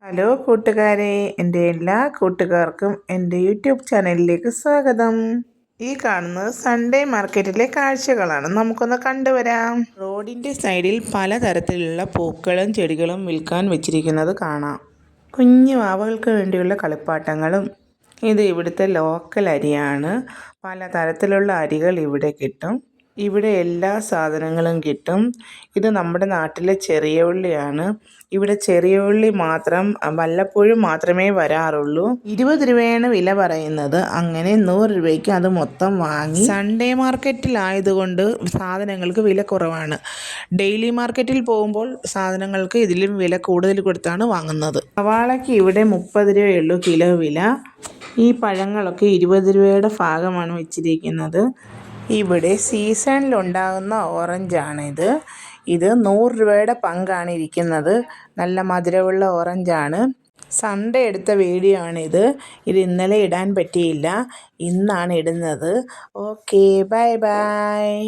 Hello കൂട്ടുകാരെ, എൻ്റെ എല്ലാ കൂട്ടുകാർക്കും എൻ്റെ യൂട്യൂബ് ചാനലിലേക്ക് സ്വാഗതം. ഈ കാണുന്നത് സൺഡേ മാർക്കറ്റിലെ കാഴ്ചകളാണ്. നമുക്കൊന്ന് കണ്ടുവരാം. റോഡിൻ്റെ സൈഡിൽ പലതരത്തിലുള്ള പൂക്കളും ചെടികളും വിൽക്കാൻ വെച്ചിരിക്കുന്നത് കാണാം. കുഞ്ഞു വാവകൾക്ക് വേണ്ടിയുള്ള കളിപ്പാട്ടങ്ങളും. ഇത് ഇവിടുത്തെ ലോക്കൽ അരിയാണ്. പലതരത്തിലുള്ള അരികൾ ഇവിടെ കിട്ടും. ഇവിടെ എല്ലാ സാധനങ്ങളും കിട്ടും. ഇത് നമ്മുടെ നാട്ടിലെ ചെറിയ ഉള്ളിയാണ്. ഇവിടെ ചെറിയ ഉള്ളി മാത്രം വല്ലപ്പോഴും മാത്രമേ വരാറുള്ളൂ. 20 രൂപയാണ് വില പറയുന്നത്. അങ്ങനെ 100 രൂപയ്ക്ക് അത് മൊത്തം വാങ്ങി. സൺഡേ മാർക്കറ്റിലായതുകൊണ്ട് സാധനങ്ങൾക്ക് വില കുറവാണ്. ഡെയിലി മാർക്കറ്റിൽ പോകുമ്പോൾ സാധനങ്ങൾക്ക് ഇതിലും വില കൂടുതൽ കൊടുത്താണ് വാങ്ങുന്നത്. സവാളയ്ക്ക് ഇവിടെ 30 രൂപയുള്ളൂ കിലോ വില. ഈ പഴങ്ങളൊക്കെ 20 രൂപയുടെ ഭാഗമാണ് വെച്ചിരിക്കുന്നത്. ഇവിടെ സീസണിലുണ്ടാകുന്ന ഓറഞ്ചാണിത്. ഇത് 100 രൂപയുടെ പങ്കാണ് ഇരിക്കുന്നത്. നല്ല മധുരമുള്ള ഓറഞ്ചാണ്. സൺഡേ എടുത്ത വീഡിയോ ആണിത്. ഇത് ഇന്നലെ ഇടാൻ പറ്റിയില്ല, ഇന്നാണ് ഇടുന്നത്. Okay, bye bye.